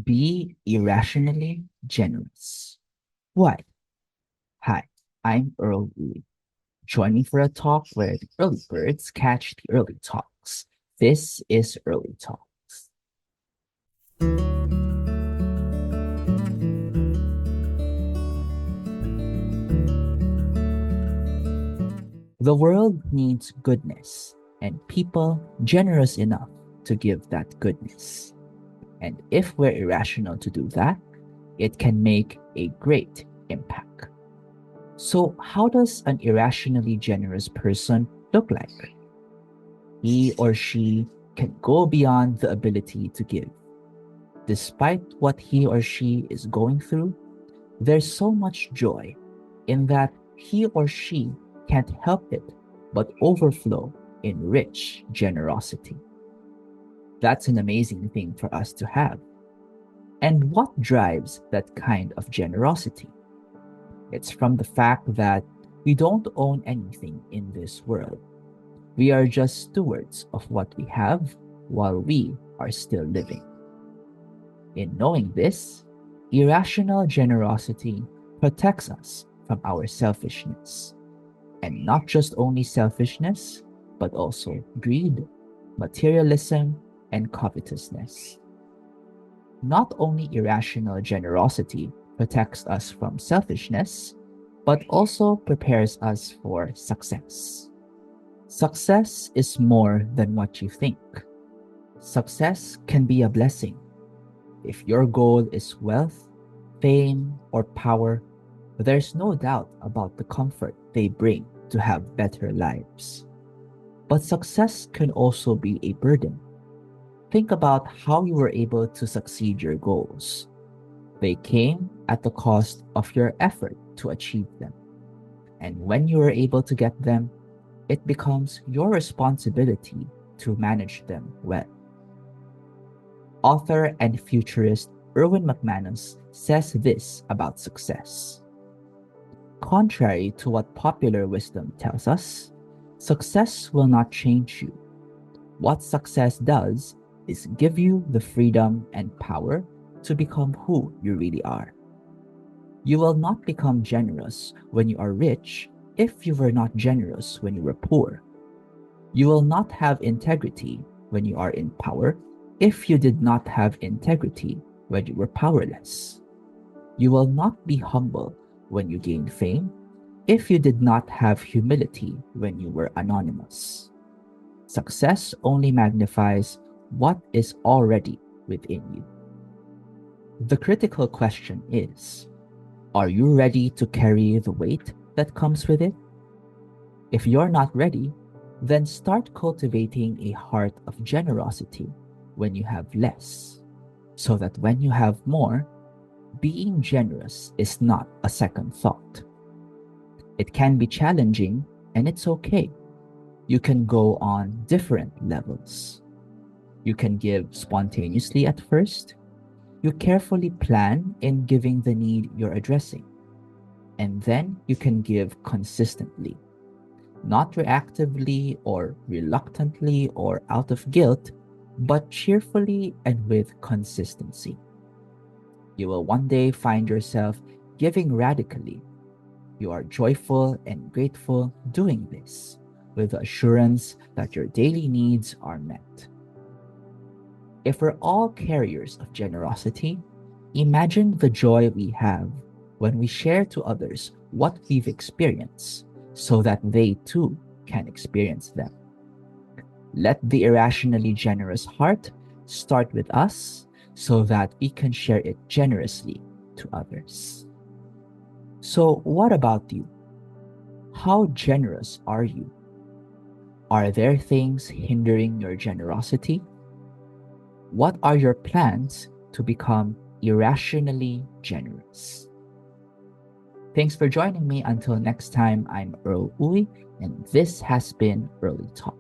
Be irrationally generous. Why? Hi, I'm Earl Lee. Join me for a talk where the early birds catch the early talks. This is Early Talks. The world needs goodness and people generous enough to give that goodness. And if we're irrational to do that, it can make a great impact. So, how does an irrationally generous person look like? He or she can go beyond the ability to give. Despite what he or she is going through, there's so much joy in that he or she can't help it but overflow in rich generosity. That's an amazing thing for us to have. And what drives that kind of generosity? It's from the fact that we don't own anything in this world. We are just stewards of what we have while we are still living. In knowing this, irrational generosity protects us from our selfishness. And not just only selfishness, but also greed, materialism, and covetousness. Not only irrational generosity protects us from selfishness, but also prepares us for success. Success is more than what you think. Success can be a blessing. If your goal is wealth, fame, or power, there's no doubt about the comfort they bring to have better lives. But success can also be a burden. Think about how you were able to succeed your goals. They came at the cost of your effort to achieve them. And when you are able to get them, it becomes your responsibility to manage them well. Author and futurist Erwin McManus says this about success. Contrary to what popular wisdom tells us, success will not change you. What success does is give you the freedom and power to become who you really are. You will not become generous when you are rich if you were not generous when you were poor. You will not have integrity when you are in power if you did not have integrity when you were powerless. You will not be humble when you gain fame if you did not have humility when you were anonymous. Success only magnifies what is already within you. The critical question is, are you ready to carry the weight that comes with it? If you're not ready, then start cultivating a heart of generosity when you have less, so that when you have more, being generous is not a second thought. It can be challenging, and it's okay. You can go on different levels. You can give spontaneously at first. You carefully plan in giving the need you're addressing. And then you can give consistently, not reactively or reluctantly or out of guilt, but cheerfully and with consistency. You will one day find yourself giving radically. You are joyful and grateful doing this, with the assurance that your daily needs are met. If we're all carriers of generosity, imagine the joy we have when we share to others what we've experienced so that they too can experience them. Let the irrationally generous heart start with us so that we can share it generously to others. So, what about you? How generous are you? Are there things hindering your generosity? What are your plans to become irrationally generous? Thanks for joining me. Until next time, I'm Earl Uy, and this has been Early Talk.